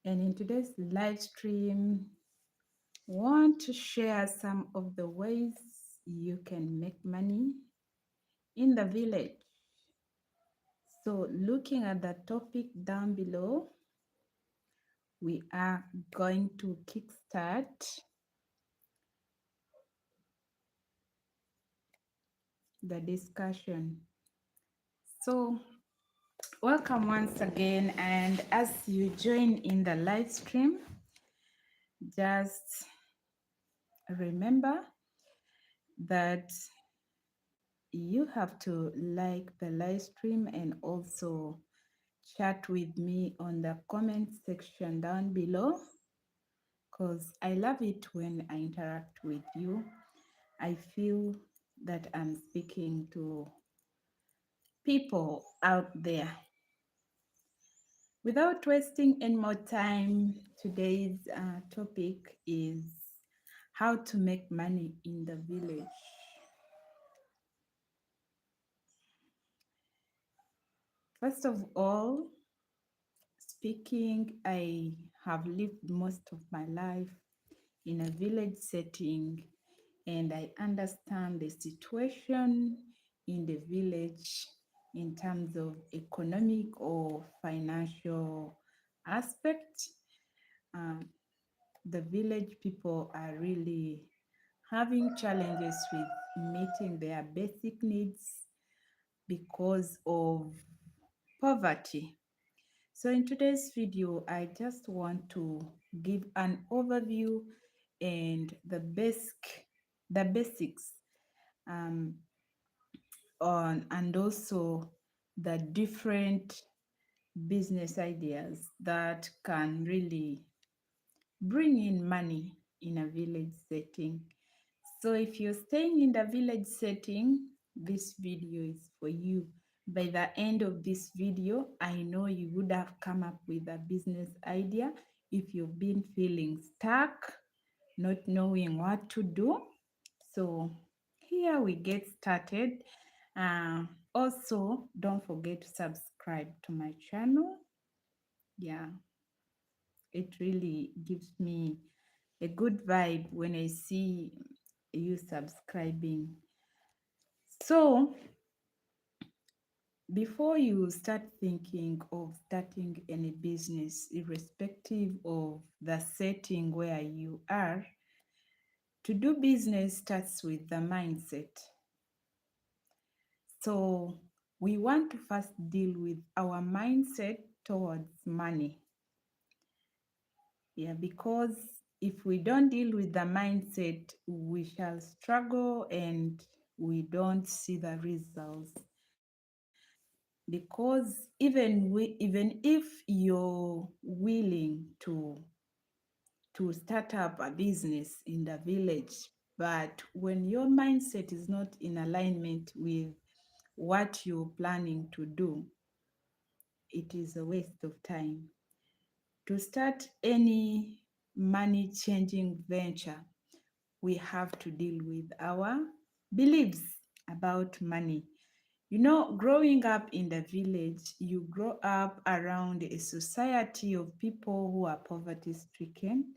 And in today's live stream, want to share some of the ways you can make money in the village. So, looking at the topic down below, we are going to kickstart the discussion. So, welcome once again, and as you join in the live stream, just remember that you have to like the live stream and also chat with me on the comment section down below because I love it when I interact with you. I feel that I'm speaking to people out there. Without wasting any more time, today's topic is how to make money in the village. First of all, speaking, I have lived most of my life in a village setting, and I understand the situation in the village in terms of economic or financial aspect. Um, the village people are really having challenges with meeting their basic needs because of poverty. So in today's video, I just want to give an overview and the basics um, on and also the different business ideas that can really bring in money in a village setting. So if you're staying in the village setting, this video is for you. By the end of this video, I know you would have come up with a business idea if you've been feeling stuck, not knowing what to do. So here we get started. Also, don't forget to subscribe to my channel. Yeah, it really gives me a good vibe when I see you subscribing. So, before you start thinking of starting any business, irrespective of the setting where you are, to do business starts with the mindset. So, we want to first deal with our mindset towards money. Yeah, because if we don't deal with the mindset, we shall struggle and we don't see the results. Because even if you're willing to start up a business in the village, but when your mindset is not in alignment with what you're planning to do, it is a waste of time. To start any money changing venture, we have to deal with our beliefs about money. You know, growing up in the village, you grow up around a society of people who are poverty stricken,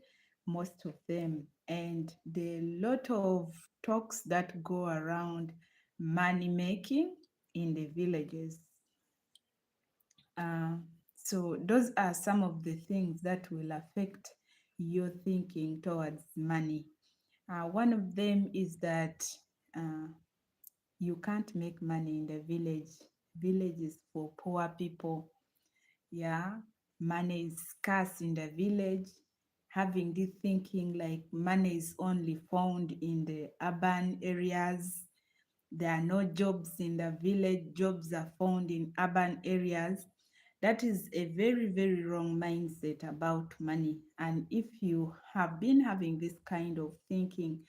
most of them, and the lot of talks that go around money making in the villages. Uh, so those are some of the things that will affect your thinking towards money. One of them is that uh, you can't make money in the village. Village is for poor people. Yeah, money is scarce in the village. Having this thinking like money is only found in the urban areas. There are no jobs in the village, jobs are found in urban areas. That is a very, very wrong mindset about money. And if you have been having this kind of thinking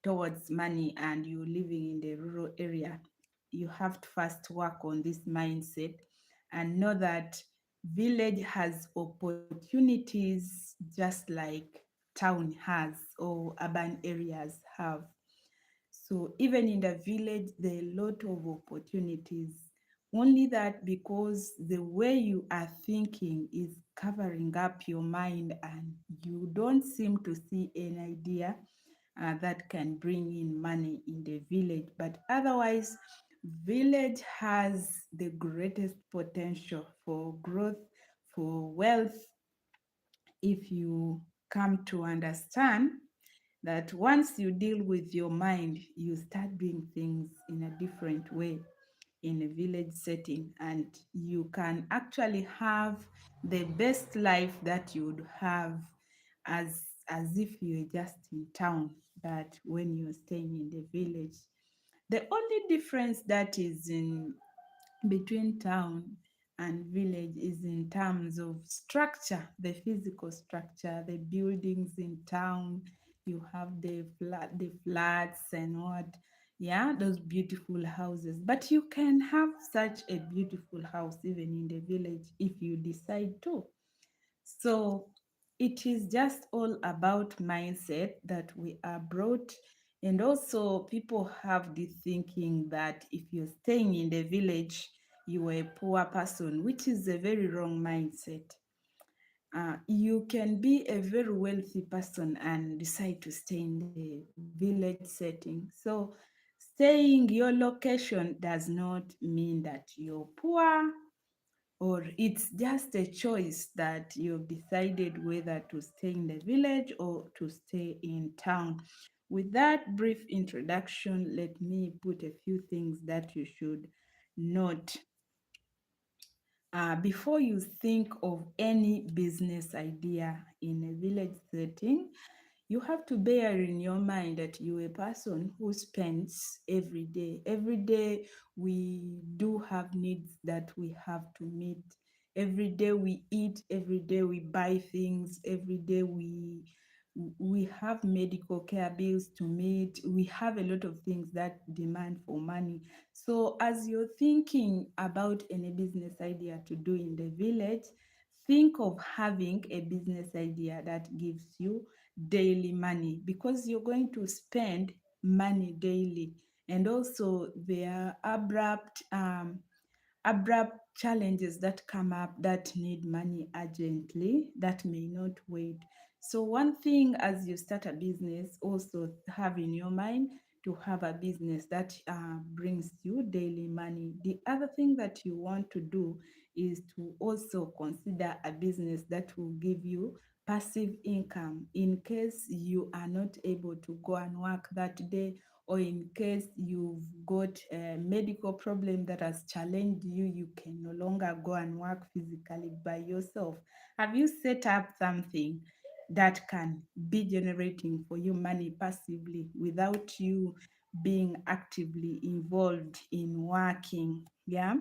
towards money and you're living in the rural area, you have to first work on this mindset and know that village has opportunities just like town has or urban areas have. So even in the village, there are a lot of opportunities. Only that because the way you are thinking is covering up your mind and you don't seem to see an idea that can bring in money in the village. But otherwise, village has the greatest potential for growth, for wealth, if you come to understand that once you deal with your mind, you start doing things in a different way in a village setting, and you can actually have the best life that you would have as if you were just in town, but when you're staying in the village. The only difference that is in between town and village is in terms of structure, the physical structure, the buildings in town. You have the flats and what, yeah, those beautiful houses. But you can have such a beautiful house even in the village if you decide to. So it is just all about mindset that we are brought. And also, people have this thinking that if you're staying in the village, you are a poor person, which is a very wrong mindset. You can be a very wealthy person and decide to stay in the village setting. So, staying your location does not mean that you're poor, or it's just a choice that you've decided whether to stay in the village or to stay in town. With that brief introduction, let me put a few things that you should note. Before you think of any business idea in a village setting, you have to bear in your mind that you're a person who spends every day. Every day we do have needs that we have to meet. Every day we eat, every day we buy things, every day we have medical care bills to meet. We have a lot of things that demand for money. So as you're thinking about any business idea to do in the village, think of having a business idea that gives you daily money, because you're going to spend money daily. And also there are abrupt challenges that come up that need money urgently, that may not wait. So one thing as you start a business, also have in your mind to have a business that brings you daily money. The other thing that you want to do is to also consider a business that will give you passive income in case you are not able to go and work that day, or in case you've got a medical problem that has challenged you, you can no longer go and work physically by yourself. Have you set up something that can be generating for you money passively without you being actively involved in working? Yeah,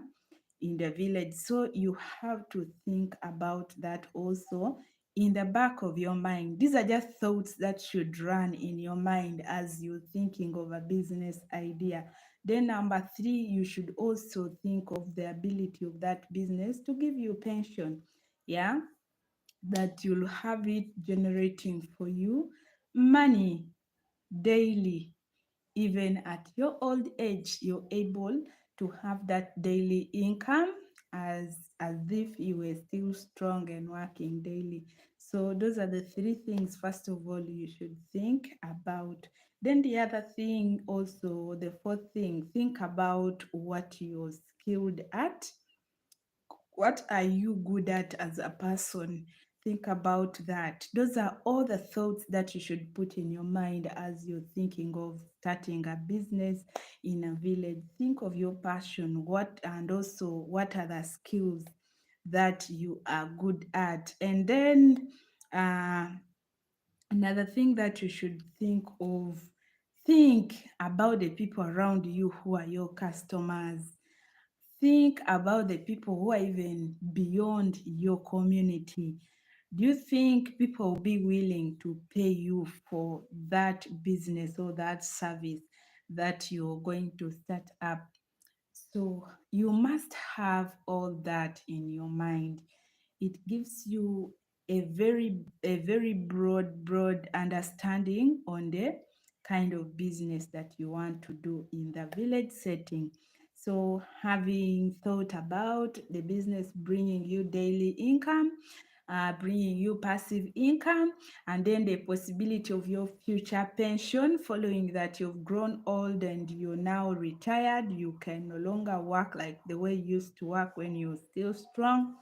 in the village. So you have to think about that also in the back of your mind. These are just thoughts that should run in your mind as you're thinking of a business idea. Then number three, you should also think of the ability of that business to give you pension. Yeah, that you'll have it generating for you money daily. Even at your old age, you're able to have that daily income as if you were still strong and working daily. So those are the three things, first of all, you should think about. Then the other thing also, the fourth thing, think about what you're skilled at. What are you good at as a person? Think about that. Those are all the thoughts that you should put in your mind as you're thinking of starting a business in a village. Think of your passion, what, and also what are the skills that you are good at. And then uh, another thing that you should think about the people around you who are your customers. Think about the people who are even beyond your community. Do you think people will be willing to pay you for that business or that service that you're going to start up? So you must have all that in your mind. It gives you a very broad understanding on the kind of business that you want to do in the village setting. So having thought about the business bringing you daily income, bringing you passive income, and then the possibility of your future pension following that you've grown old and you're now retired. You can no longer work like the way you used to work when you're still strong.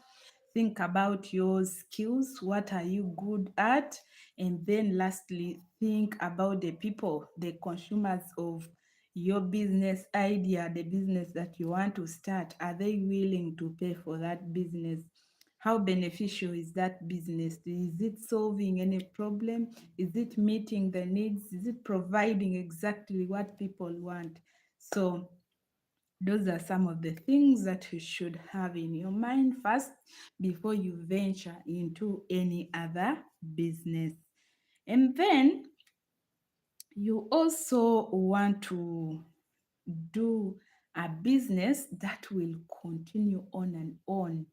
Think about your skills. What are you good at? And then lastly, think about the people, the consumers of your business idea, the business that you want to start. Are they willing to pay for that business? How beneficial is that business? Is it solving any problem? Is it meeting the needs? Is it providing exactly what people want? So those are some of the things that you should have in your mind first before you venture into any other business. And then you also want to do a business that will continue on and on.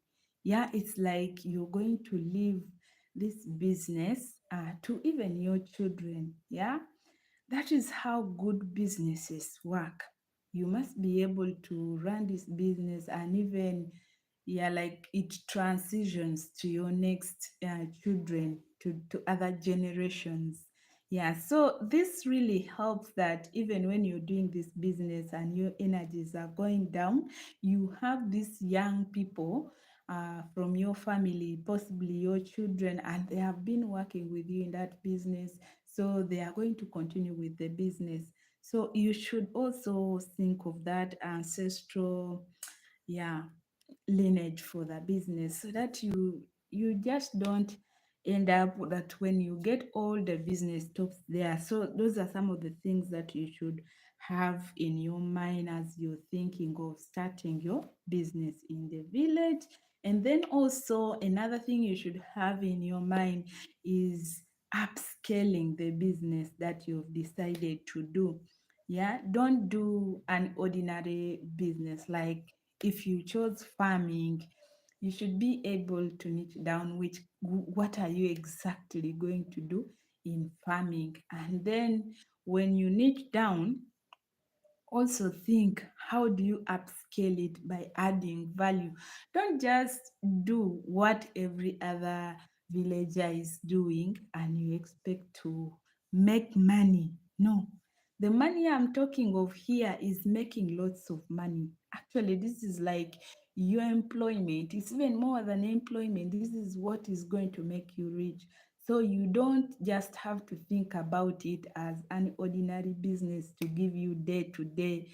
Yeah, it's like you're going to leave this business to even your children. Yeah, that is how good businesses work. You must be able to run this business and even, yeah, like it transitions to your next children, to other generations. Yeah, so this really helps that even when you're doing this business and your energies are going down, you have these young people from your family, possibly your children, and they have been working with you in that business. So they are going to continue with the business. So you should also think of that ancestral, yeah, lineage for the business, so that you just don't end up that when you get all the business stops there. So those are some of the things that you should have in your mind as you're thinking of starting your business in the village. And then also another thing you should have in your mind is upscaling the business that you've decided to do. Yeah, don't do an ordinary business. Like if you chose farming, you should be able to niche down which what are you exactly going to do in farming. And then when you niche down, also think, how do you upscale it by adding value? Don't just do what every other villager is doing and you expect to make money. No, the money I'm talking of here is making lots of money. Actually, this is like your employment. It's even more than employment. This is what is going to make you rich. So you don't just have to think about it as an ordinary business to give you day-to-day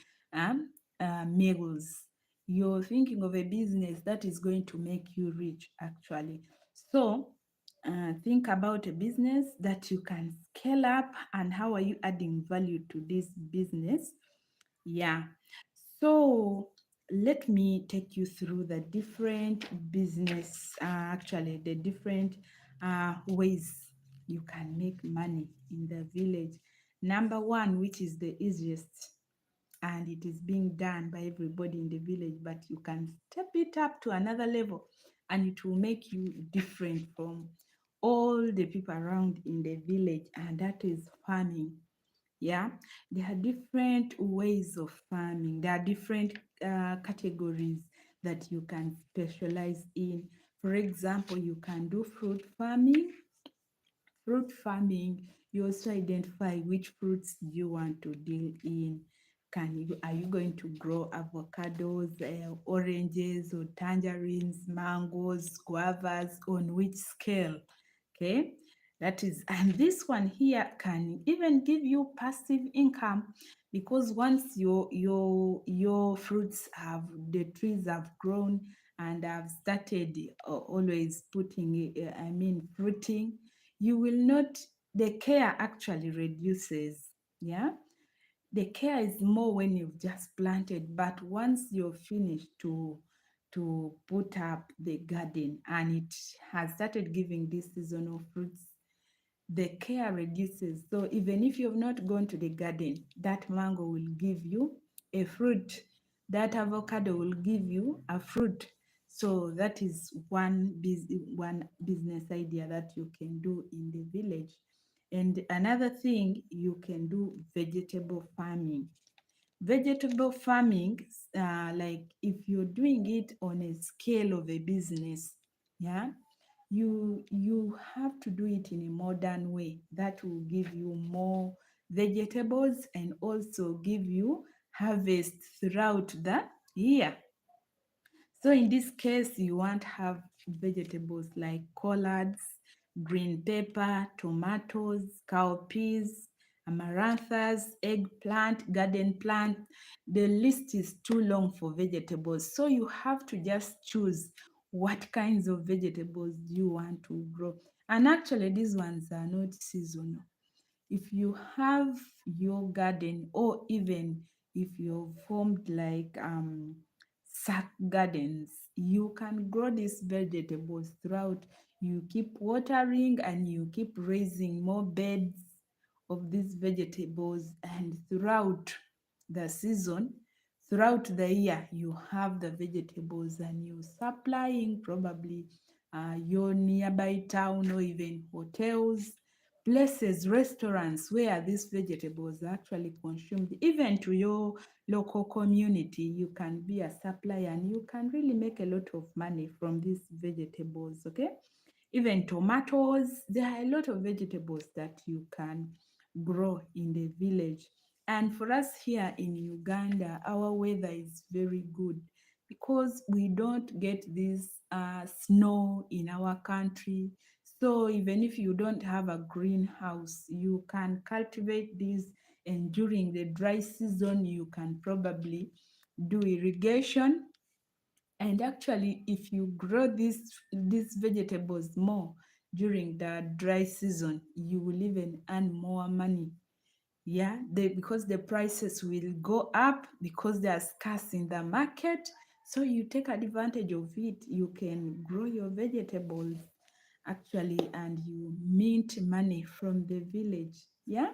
meals. You're thinking of a business that is going to make you rich, actually. So think about a business that you can scale up, and how are you adding value to this business? Yeah. So let me take you through the different business, actually, the different ways you can make money in the village. Number one, which is the easiest, and it is being done by everybody in the village, but you can step it up to another level and it will make you different from all the people around in the village, and that is farming. Yeah, there are different ways of farming. There are different categories that you can specialize in. For example, you can do fruit farming. Fruit farming, you also identify which fruits you want to deal in. Are you going to grow avocados, oranges, or tangerines, mangoes, guavas? On which scale? Okay, that is, and this one here can even give you passive income, because once your fruits have, the trees have grown and have started always putting I mean fruiting, you will not, the care actually reduces. Yeah, the care is more when you've just planted, but once you're finished to put up the garden and it has started giving these seasonal fruits, the care reduces. So even if you've not gone to the garden, that mango will give you a fruit, that avocado will give you a fruit. So that is one business idea that you can do in the village. And another thing, you can do vegetable farming. Vegetable farming, like if you're doing it on a scale of a business, yeah, you have to do it in a modern way that will give you more vegetables and also give you harvest throughout the year. So in this case, you want to have vegetables like collards, green pepper, tomatoes, cowpeas, amaranthus, eggplant, garden plant. The list is too long for vegetables. So you have to just choose what kinds of vegetables you want to grow. And actually, these ones are not seasonal. If you have your garden, or even if you've formed like sack gardens, you can grow these vegetables throughout. You keep watering and you keep raising more beds of these vegetables, and throughout the season, throughout the year, you have the vegetables and you supplying probably your nearby town or even hotels, places, restaurants where these vegetables are actually consumed. Even to your local community, you can be a supplier and you can really make a lot of money from these vegetables. Okay, even tomatoes, there are a lot of vegetables that you can grow in the village. And for us here in Uganda, our weather is very good because we don't get this snow in our country. So even if you don't have a greenhouse, you can cultivate this, and during the dry season, you can probably do irrigation. And actually, if you grow these vegetables more during the dry season, you will even earn more money. Yeah, because the prices will go up because they are scarce in the market. So you take advantage of it. You can grow your vegetables actually, and you mint money from the village. Yeah.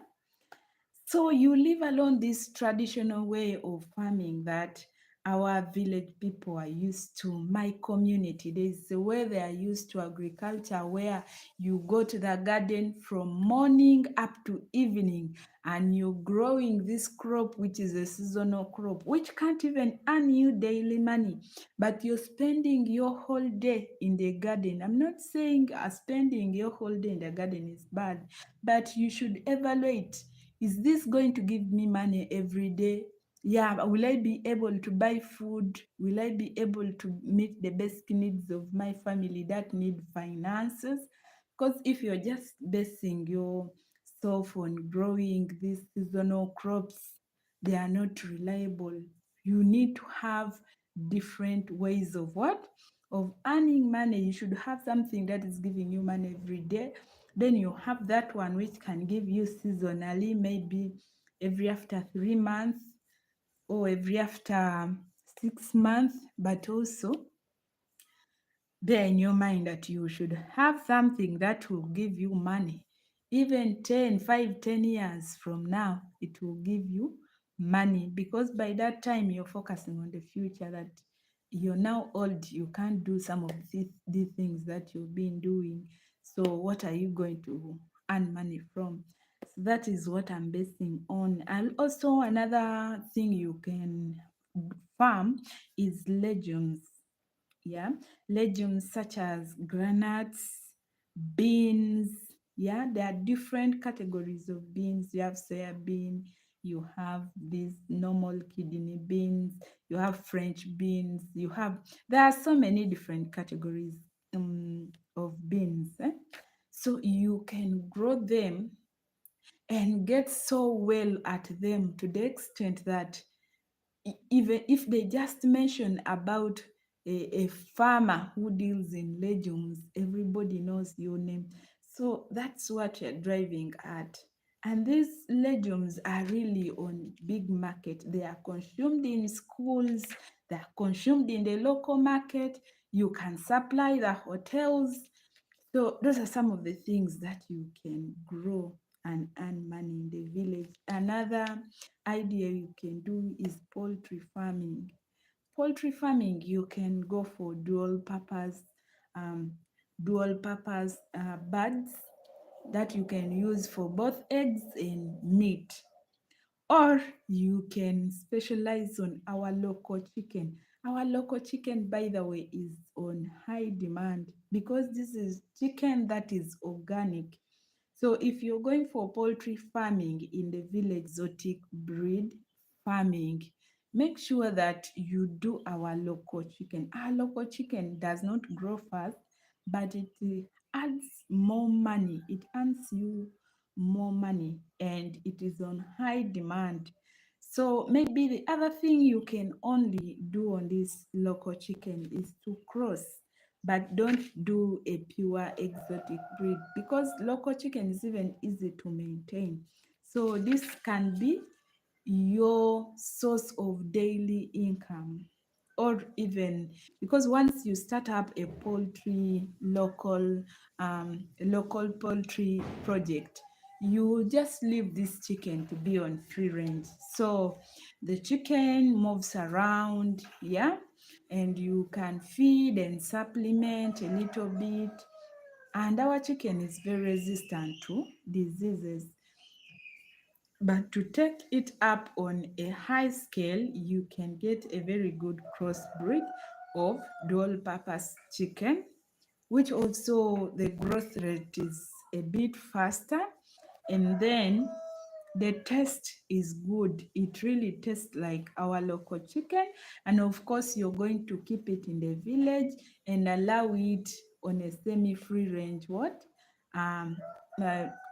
So you leave alone this traditional way of farming that our village people are used to. My community, there's a way they are used to agriculture where you go to the garden from morning up to evening and you're growing this crop, which is a seasonal crop, which can't even earn you daily money, but you're spending your whole day in the garden. I'm not saying spending your whole day in the garden is bad, but you should evaluate, is this going to give me money every day? Yeah, will I be able to buy food? Will I be able to meet the basic needs of my family that need finances? Because if you're just basing yourself on growing these seasonal crops, they are not reliable. You need to have different ways of what? Of earning money. You should have something that is giving you money every day. Then you have that one which can give you seasonally, maybe every after 3 months or every after 6 months, but also bear in your mind that you should have something that will give you money. Even 10 years from now, it will give you money, because by that time you're focusing on the future, that you're now old, you can't do some of these things that you've been doing. So what are you going to earn money from? So that is what I'm basing on. And also another thing you can farm is legumes. Yeah, legumes such as granuts, beans. Yeah, there are different categories of beans. You have soya bean, you have these normal kidney beans, you have French beans, there are so many different categories of beans. So you can grow them and get so well at them to the extent that even if they just mention about a farmer who deals in legumes, everybody knows your name. So that's what you're driving at. And these legumes are really on big market. They are consumed in schools, they are consumed in the local market. You can supply the hotels. So those are some of the things that you can grow and earn money in the village. Another idea you can do is poultry farming. Poultry farming, you can go for um, dual purpose birds that you can use for both eggs and meat. Or you can specialize on our local chicken. Our local chicken, by the way, is on high demand because this is chicken that is organic. So if you're going for poultry farming in the village, exotic breed farming, make sure that you do our local chicken. Our local chicken does not grow fast, but it adds more money. It earns you more money and it is on high demand. So maybe the other thing you can only do on this local chicken is to cross, but don't do a pure exotic breed because local chicken is even easy to maintain. So this can be your source of daily income, or even because once you start up a poultry local poultry project, you just leave this chicken to be on free range, so the chicken moves around, yeah, and you can feed and supplement a little bit, and our chicken is very resistant to diseases. But to take it up on a high scale, you can get a very good crossbreed of dual purpose chicken, which also the growth rate is a bit faster. And then the taste is good. It really tastes like our local chicken. And of course, you're going to keep it in the village and allow it on a semi-free range, Um,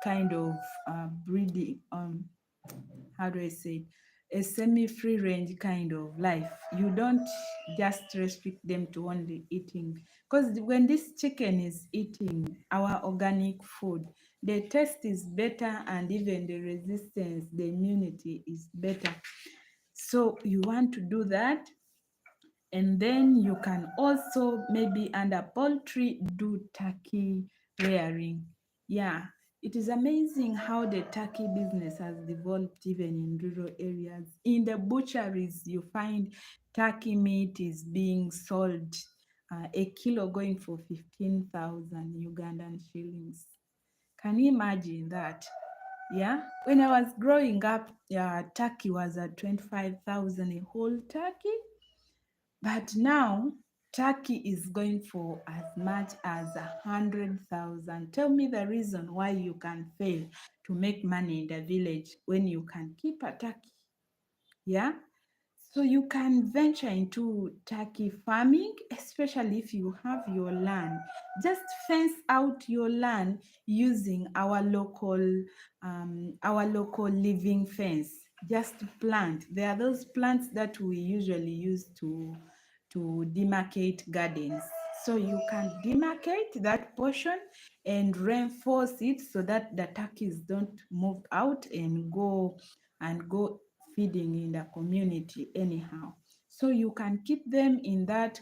kind of breeding, how do I say it? A semi-free range kind of life. You don't just restrict them to only eating. Because when this chicken is eating our organic food, the taste is better and even the resistance, the immunity is better. So you want to do that. And then you can also maybe under poultry do turkey rearing. Yeah, it is amazing how the turkey business has developed even in rural areas. In the butcheries, you find turkey meat is being sold, a kilo going for 15,000 Ugandan shillings. Can you imagine that? Yeah, when I was growing up, turkey was at 25,000 a whole turkey. But now Turkey is going for as much as 100,000. Tell me the reason why you can fail to make money in the village when you can keep a turkey. Yeah. So you can venture into turkey farming, especially if you have your land. Just fence out your land using our local living fence. Just plant. There are those plants that we usually use to demarcate gardens. So you can demarcate that portion and reinforce it so that the turkeys don't move out and go feeding in the community anyhow. So you can keep them in that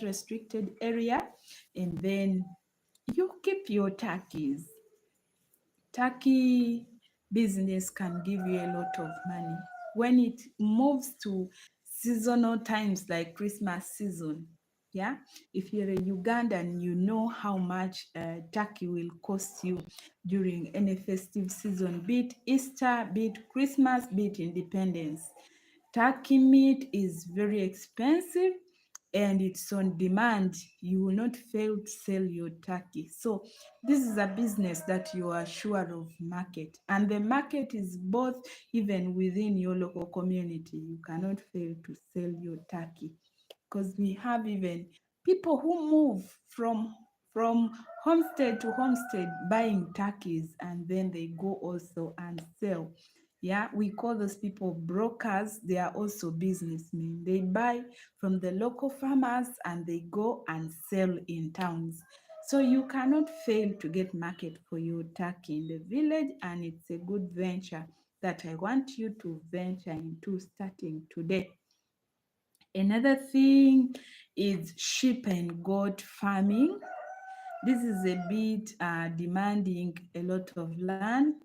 restricted area, and then you keep your turkeys. Turkey business can give you a lot of money. When it moves to seasonal times like Christmas season, yeah, if you're a Ugandan, you know how much turkey will cost you during any festive season, be it Easter, be it Christmas, be it Independence. Turkey meat is very expensive and it's on demand. You will not fail to sell your turkey. So this is a business that you are sure of market. And the market is both even within your local community. You cannot fail to sell your turkey because we have even people who move from homestead to homestead buying turkeys and then they go also and sell. Yeah, we call those people brokers. They are also businessmen. They buy from the local farmers and they go and sell in towns. So you cannot fail to get market for your turkey in the village, and it's a good venture that I want you to venture into starting today. Another thing is sheep and goat farming. This is a bit demanding a lot of land,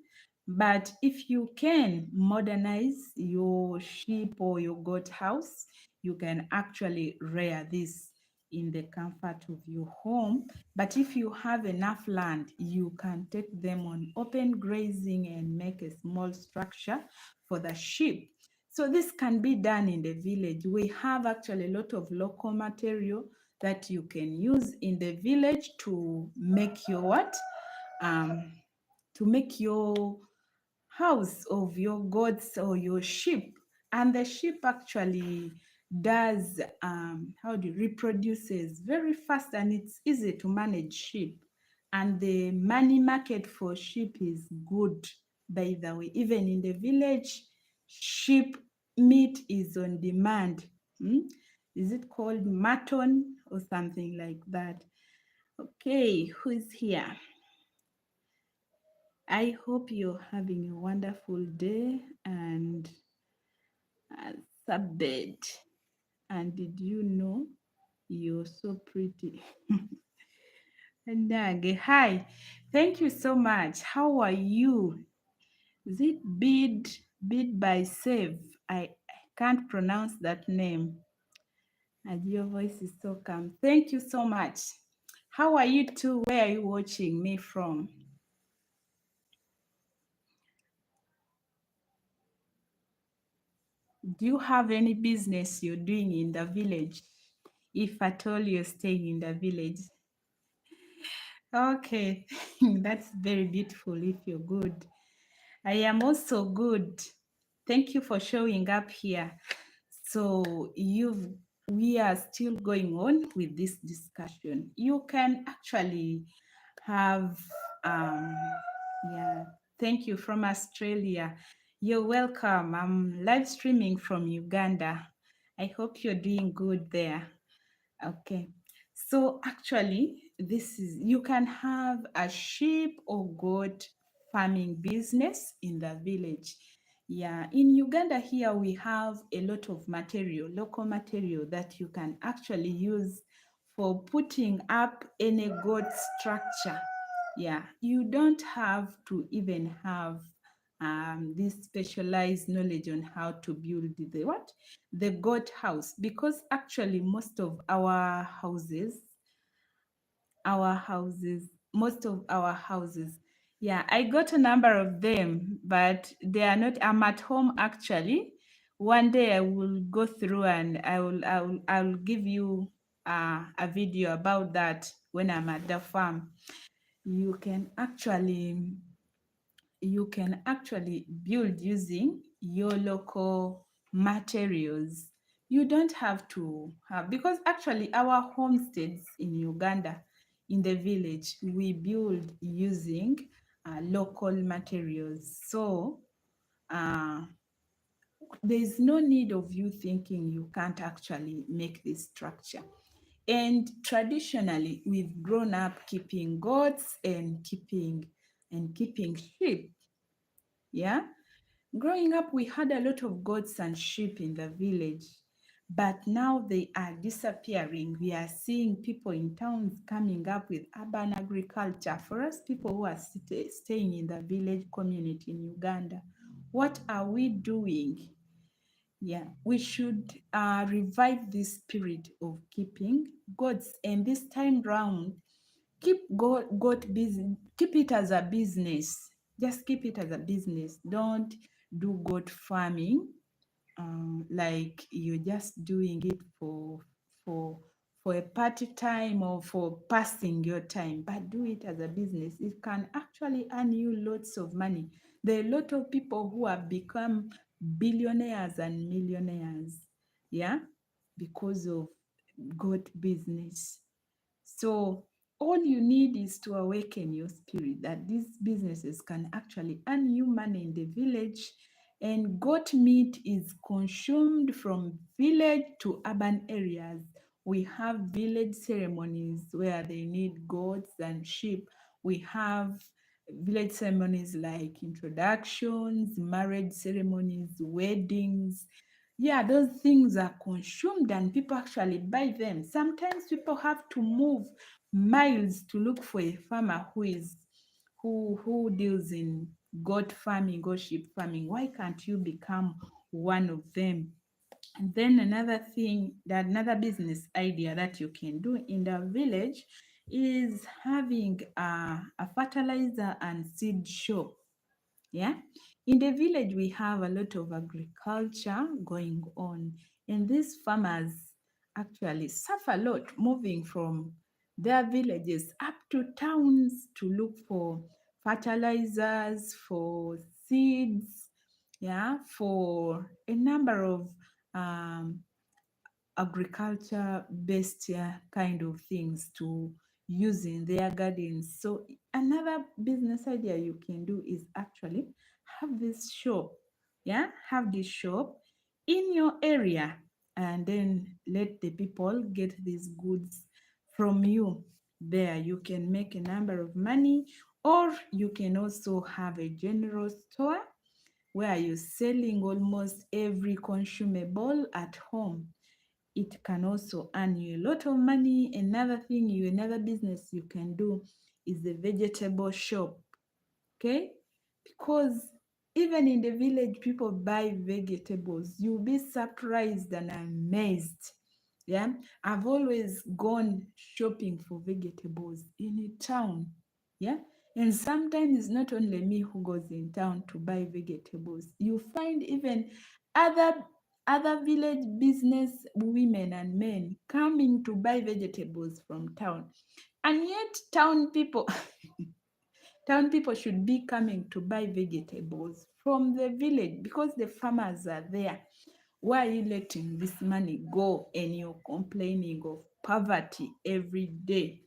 but if you can modernize your sheep or your goat house, you can actually rear this in the comfort of your home. But if you have enough land, you can take them on open grazing and make a small structure for the sheep. So this can be done in the village. We have actually a lot of local material that you can use in the village to make your what? Um, to make your house of your goats or your sheep. And the sheep actually does how do reproduces very fast, and it's easy to manage sheep. And the money market for sheep is good, by the way. Even in the village, sheep meat is on demand. Hmm? Is it called mutton or something like that? Okay, who's here? I hope you're having a wonderful day and Sabbath. And did you know you're so pretty? Nage, hi. Thank you so much. How are you? Is it Bid by Save? I can't pronounce that name. And your voice is so calm. Thank you so much. How are you too? Where are you watching me from? Do you have any business you're doing in the village? If at all you're staying in the village. Okay, that's very beautiful if you're good. I am also good. Thank you for showing up here. So we are still going on with this discussion. You can actually have yeah, thank you from Australia. You're welcome. I'm live streaming from Uganda. I hope you're doing good there. Okay. So actually, this is you can have a sheep or goat farming business in the village. Yeah, in Uganda here we have a lot of material, local material that you can actually use for putting up any goat structure. Yeah, you don't have to even have this specialized knowledge on how to build the what? The goat house, because actually most of our houses, yeah, I got a number of them, but they are not. I'm at home actually. One day I will go through and I will give you a video about that when I'm at the farm. You can actually build using your local materials. You don't have to have, because actually our homesteads in Uganda, in the village, we build using local materials. So uh, there's no need of you thinking you can't actually make this structure. And traditionally, we've grown up keeping goats and keeping sheep. Yeah. Growing up, we had a lot of goats and sheep in the village, but now they are disappearing. We are seeing people in towns coming up with urban agriculture. For us, people who are staying in the village community in Uganda, what are we doing? Yeah, we should revive this spirit of keeping goats, and this time round, goat business, keep it as a business. Just keep it as a business. Don't do goat farming like you're just doing it for for a party time or for passing your time, but do it as a business. It can actually earn you lots of money. There are a lot of people who have become billionaires and millionaires, yeah, because of goat business. So all you need is to awaken your spirit that these businesses can actually earn you money in the village. And goat meat is consumed from village to urban areas. We have village ceremonies where they need goats and sheep. We have village ceremonies like introductions, marriage ceremonies, weddings. Yeah, those things are consumed and people actually buy them. Sometimes people have to move miles to look for a farmer who deals in goat farming or sheep farming. Why can't you become one of them? And then another business idea that you can do in the village is having a fertilizer and seed shop. Yeah. In the village, we have a lot of agriculture going on, and these farmers actually suffer a lot moving from their villages up to towns to look for fertilizers, for seeds, yeah, for a number of um, agriculture based kind of things to use in their gardens. So another business idea you can do is actually have this shop, yeah, have this shop in your area, and then let the people get these goods from you. There you can make a number of money, or you can also have a general store where you're selling almost every consumable at home. It can also earn you a lot of money. Another business you can do is the vegetable shop. Okay, because even in the village people buy vegetables. You'll be surprised and amazed. Yeah, I've always gone shopping for vegetables in a town. Yeah, and sometimes it's not only me who goes in town to buy vegetables. You find even other other village business women and men coming to buy vegetables from town, and yet town people should be coming to buy vegetables from the village because the farmers are there. Why are you letting this money go and you're complaining of poverty every day?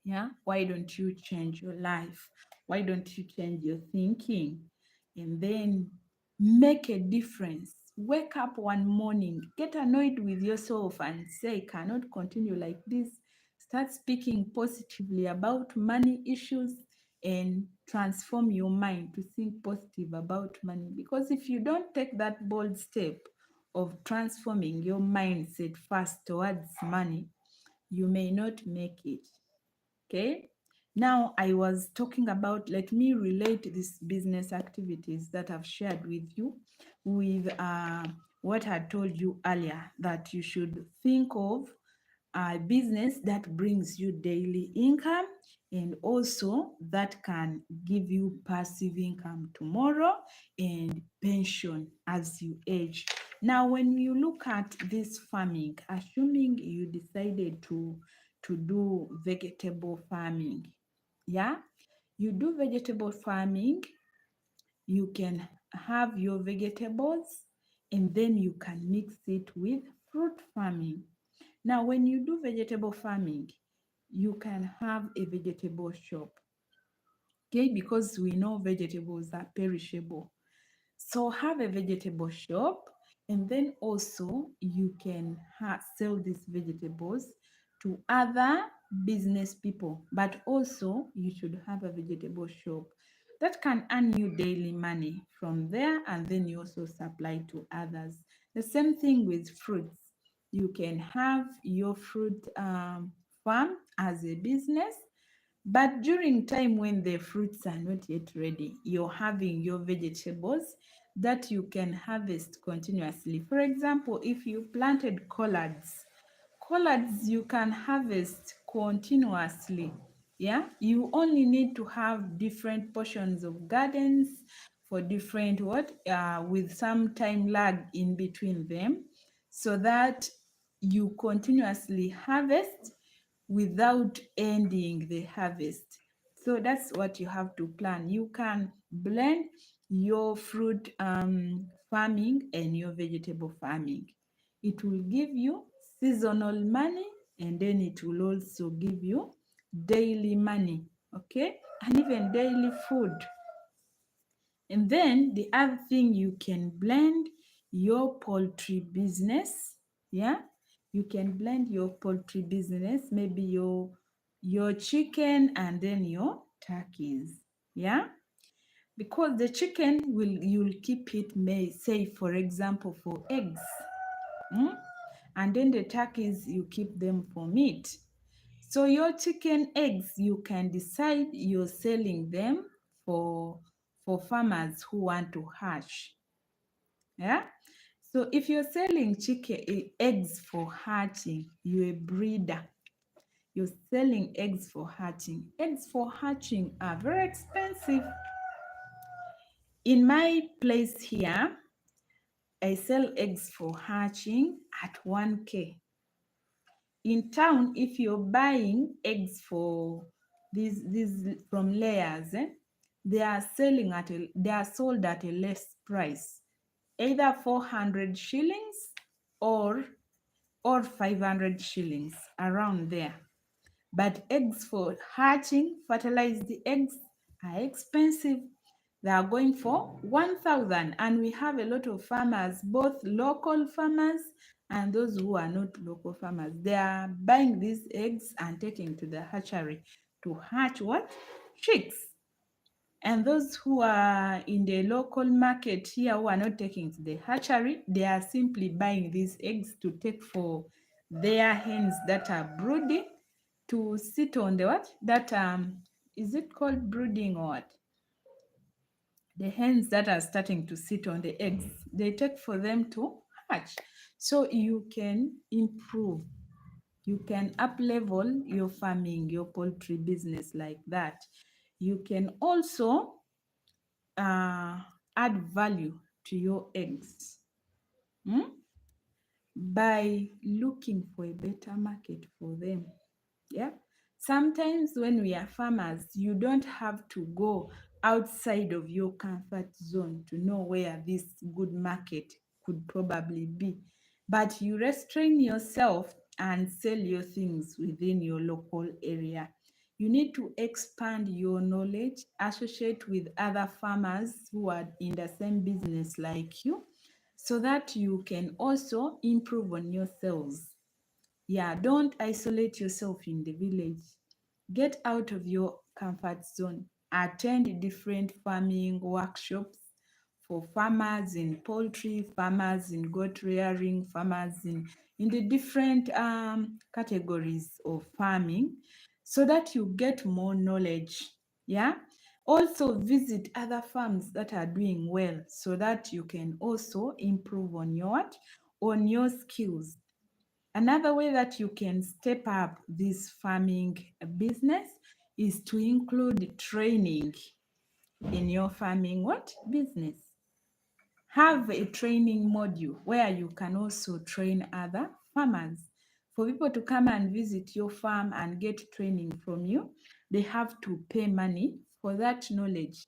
Yeah, why don't you change your life? Why don't you change your thinking and then make a difference? Wake up one morning, get annoyed with yourself and say, cannot continue like this. Start speaking positively about money issues and transform your mind to think positive about money. Because if you don't take that bold step of transforming your mindset first towards money, you may not make it. Okay. Now I was talking about, let me relate these business activities that I've shared with you with what I told you earlier, that you should think of a business that brings you daily income and also that can give you passive income tomorrow and pension as you age. Now, when you look at this farming, assuming you decided to do vegetable farming, yeah, you do vegetable farming, you can have your vegetables and then you can mix it with fruit farming. Now, when you do vegetable farming, you can have a vegetable shop, okay? Because we know vegetables are perishable. So have a vegetable shop, and then also you can sell these vegetables to other business people. But also you should have a vegetable shop that can earn you daily money from there, and then you also supply to others. The same thing with fruits. You can have your fruit farm as a business, but during time when the fruits are not yet ready, you're having your vegetables that you can harvest continuously. For example, if you planted collards you can harvest continuously. Yeah, you only need to have different portions of gardens for different with some time lag in between them, so that you continuously harvest without ending the harvest. So that's what you have to plan. You can blend your fruit farming and your vegetable farming. It will give you seasonal money, and then it will also give you daily money, okay, and even daily food. And then the other thing, you can blend your poultry business. Yeah, you can blend your poultry business, maybe your chicken and then your turkeys. Yeah, because the chicken you'll keep it, may say for example for eggs. And then the turkeys you keep them for meat. So your chicken eggs, you can decide you're selling them for farmers who want to hatch. Yeah. So if you're selling chicken eggs for hatching, you're a breeder. You're selling eggs for hatching. Eggs for hatching are very expensive. In my place here, I sell eggs for hatching at 1K. In town, if you're buying eggs for these from layers, they are sold at a less price, either 400 shillings or 500 shillings, around there. But eggs for hatching, fertilized eggs, are expensive. They are going for 1,000, and we have a lot of farmers, both local farmers and those who are not local farmers. They are buying these eggs and taking to the hatchery to hatch what? Chicks. And those who are in the local market here who are not taking to the hatchery, they are simply buying these eggs to take for their hens that are brooding, to sit on the what? That is it called brooding or what? The hens that are starting to sit on the eggs, they take for them to hatch. So you can improve, you can up level your farming, your poultry business like that. You can also add value to your eggs, by looking for a better market for them. Yeah. Sometimes when we are farmers, you don't have to go outside of your comfort zone to know where this good market could probably be. But you restrain yourself and sell your things within your local area. You need to expand your knowledge, associate with other farmers who are in the same business like you, so that you can also improve on yourselves. Yeah, don't isolate yourself in the village. Get out of your comfort zone. Attend different farming workshops for farmers in poultry, farmers in goat rearing, farmers in the different categories of farming, so that you get more knowledge. Yeah. Also visit other farms that are doing well, so that you can also improve on your skills. Another way that you can step up this farming business is to include training in your farming business. Have a training module where you can also train other farmers. For people to come and visit your farm and get training from you, they have to pay money for that knowledge.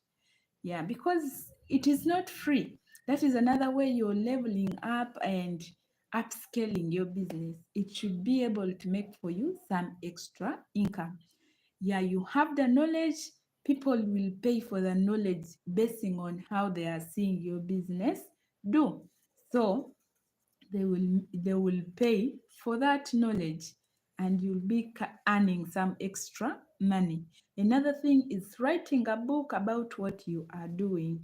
Yeah, because it is not free. That is another way you're leveling up and upscaling your business. It should be able to make for you some extra income. Yeah, you have the knowledge, people will pay for the knowledge basing on how they are seeing your business do. So they will pay for that knowledge, and you'll be earning some extra money. Another thing is writing a book about what you are doing.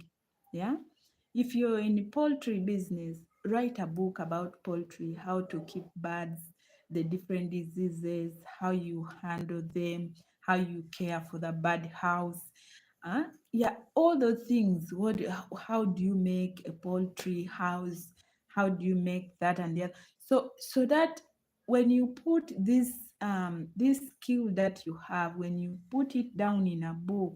Yeah, if you're in poultry business, write a book about poultry, how to keep birds, the different diseases, how you handle them, how you care for the bird house. Yeah, all those things. How do you make a poultry house? How do you make that and the other? So that when you put this skill that you have, when you put it down in a book,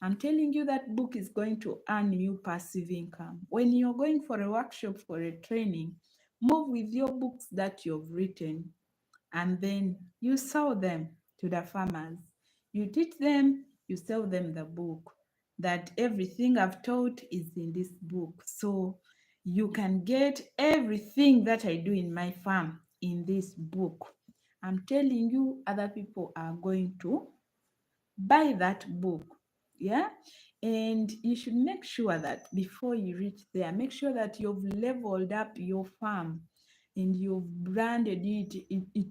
I'm telling you that book is going to earn you passive income. When you're going for a workshop, for a training, move with your books that you've written, and then you sell them to the farmers. You teach them, you sell them the book. That everything I've taught is in this book. So you can get everything that I do in my farm in this book. I'm telling you, other people are going to buy that book. Yeah. And you should make sure that before you reach there, make sure that you've leveled up your farm and you've branded it,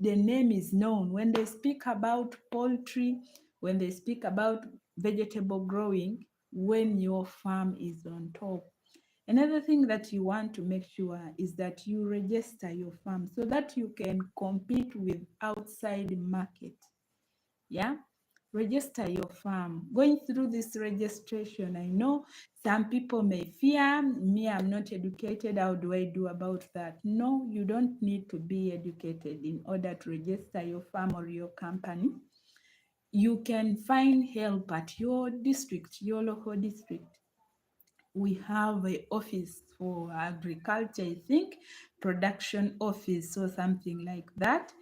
the name is known. When they speak about poultry, when they speak about vegetable growing, when your farm is on top. Another thing that you want to make sure is that you register your farm so that you can compete with outside market. Yeah, register your farm. Going through this registration, I know some people may fear me, I'm not educated, how do I do about that? No, you don't need to be educated in order to register your farm or your company. You can find help at your district, your local district. we have a office for agriculture, I think, production office or something like that.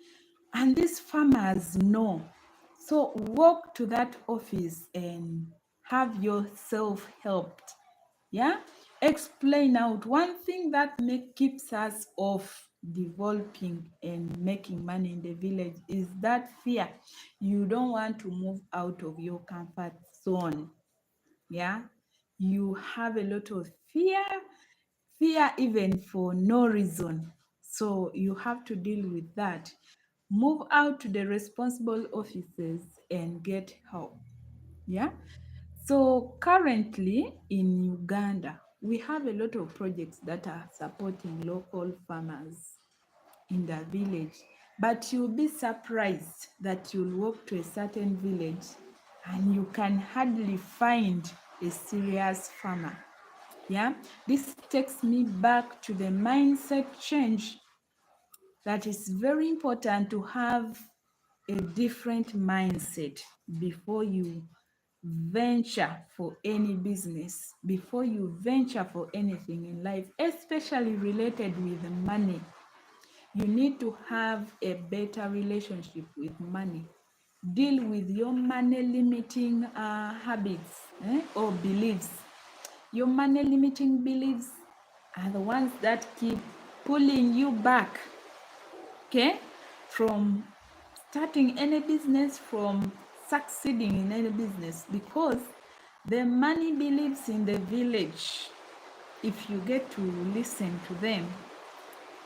And these farmers know. So walk to that office and have yourself helped. Yeah, explain out one thing that keeps us off developing and making money in the village is that fear. You don't want to move out of your comfort zone. Yeah, you have a lot of fear even for no reason. So you have to deal with that. Move out to the responsible offices and get help. Yeah. So currently in Uganda, we have a lot of projects that are supporting local farmers in the village. But you'll be surprised that you'll walk to a certain village and you can hardly find a serious farmer. Yeah, this takes me back to the mindset change that is very important to have a different mindset before you venture for any business, before you venture for anything in life, especially related with money. You need to have a better relationship with money. Deal with your money limiting habits or beliefs. Your money limiting beliefs are the ones that keep pulling you back, okay, from starting any business, from succeeding in any business, because the money beliefs in the village, if you get to listen to them,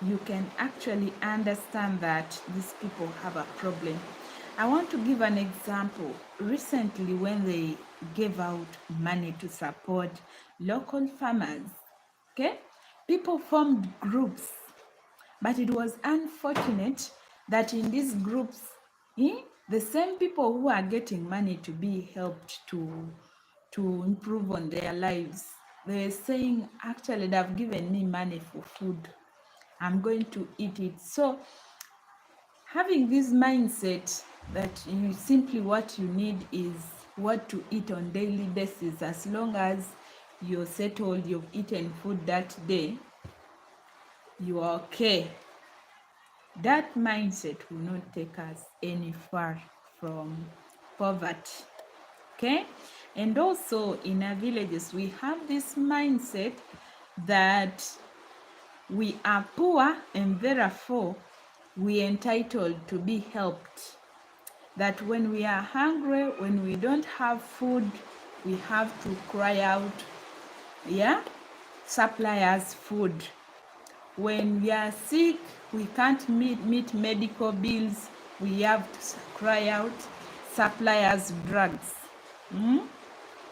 you can actually understand that these people have a problem. I want to give an example. Recently, when they gave out money to support local farmers, okay, people formed groups, but it was unfortunate that in these groups, the same people who are getting money to be helped to improve on their lives, they're saying, actually, they've given me money for food, I'm going to eat it. So having this mindset that you simply what you need is what to eat on daily basis, as long as you're settled, you've eaten food that day, you are okay. That mindset will not take us any far from poverty. Okay? And also in our villages, we have this mindset that we are poor and therefore we are entitled to be helped. That when we are hungry, when we don't have food, we have to cry out, yeah, supply us food. When we are sick, we can't meet medical bills, we have to cry out, supply us drugs.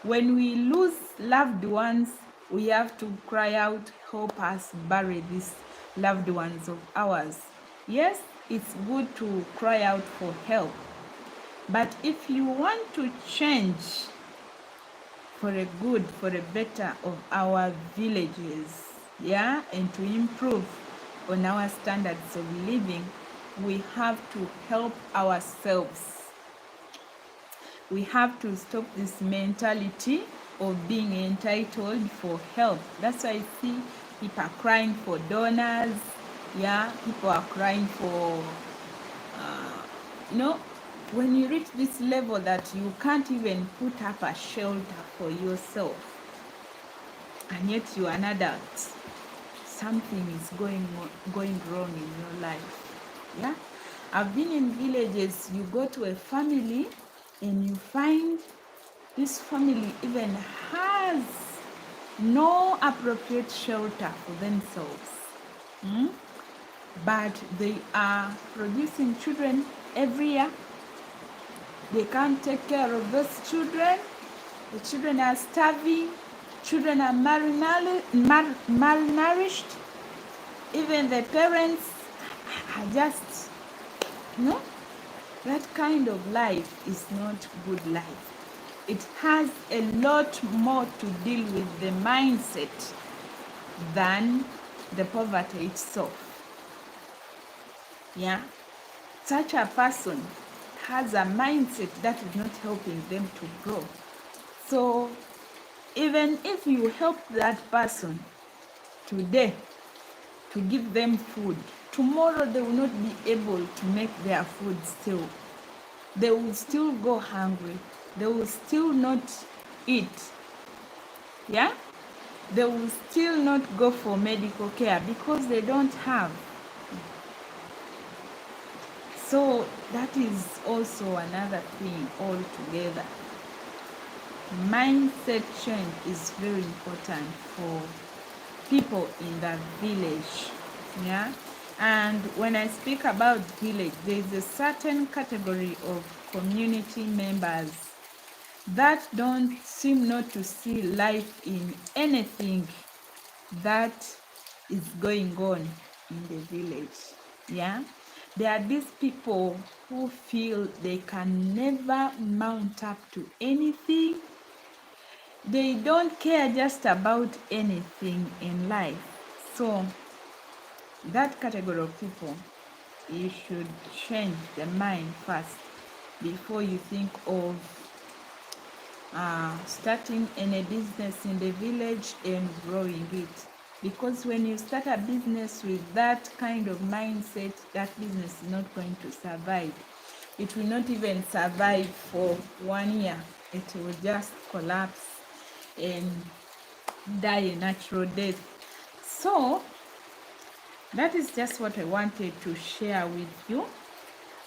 When we lose loved ones, we have to cry out, help us bury these loved ones of ours. Yes, it's good to cry out for help, but if you want to change for a good, for a better of our villages, yeah, and to improve on our standards of living, we have to help ourselves. We have to stop this mentality of being entitled for help. That's why I see people are crying for donors. Yeah, people are crying for, when you reach this level that you can't even put up a shelter for yourself, and yet you are an adult, something is going wrong in your life. Yeah, I've been in villages, you go to a family and you find this family even has no appropriate shelter for themselves, but they are producing children every year. They can't take care of those children. The children are starving. Children are malnourished. Even the parents are just, that kind of life is not good life. It has a lot more to deal with the mindset than the poverty itself. Yeah, such a person has a mindset that is not helping them to grow. So Even if you help that person today to give them food, tomorrow they will not be able to make their food still. They will still go hungry. They will still not eat. Yeah? They will still not go for medical care because they don't have. So that is also another thing altogether. Mindset change is very important for people in that village. Yeah. And when I speak about village, there is a certain category of community members that don't seem not to see life in anything that is going on in the village. Yeah. There are these people who feel they can never mount up to anything. They don't care just about anything in life. So that category of people, you should change the mind first before you think of starting any business in the village and growing it. Because when you start a business with that kind of mindset, that business is not going to survive. It will not even survive for 1 year. It will just collapse and die a natural death. So that is just what I wanted to share with you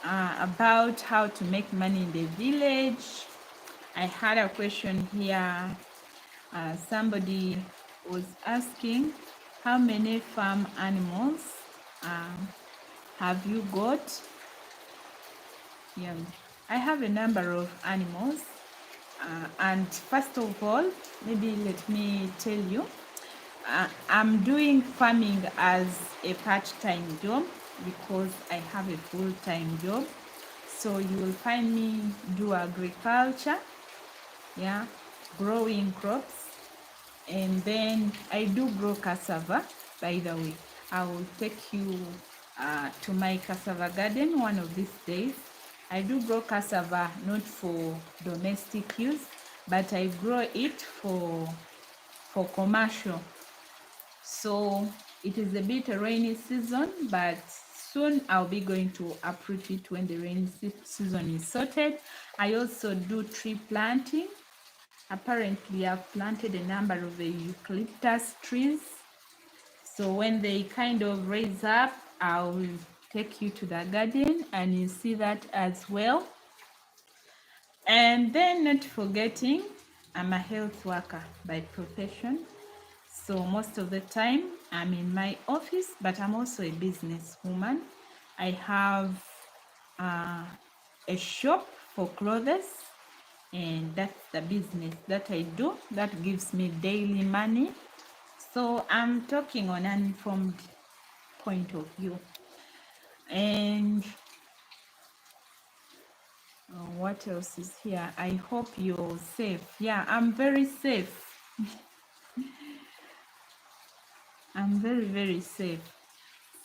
about how to make money in the village. I had a question here. Somebody was asking, how many farm animals have you got? Yeah, I have a number of animals. And first of all, maybe let me tell you, I'm doing farming as a part-time job because I have a full-time job. So you will find me do agriculture, yeah, growing crops, and then I do grow cassava. By the way, I will take you to my cassava garden one of these days. I do grow cassava not for domestic use, but I grow it for commercial. So it is a bit a rainy season, but soon I'll be going to uproot it when the rainy season is sorted. I also do tree planting. Apparently I've planted a number of eucalyptus trees. So when they kind of raise up, I'll take you to the garden and you see that as well. And then not forgetting, I'm a health worker by profession. So most of the time I'm in my office, but I'm also a businesswoman. I have a shop for clothes, and that's the business that I do that gives me daily money. So I'm talking on an informed point of view. And what else is here? I hope you're safe. Yeah, I'm very safe. I'm very, very safe.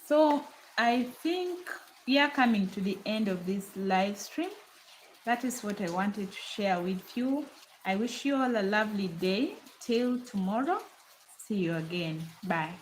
So I think we are coming to the end of this live stream. That is what I wanted to share with you. I wish you all a lovely day. Till tomorrow. See you again. Bye.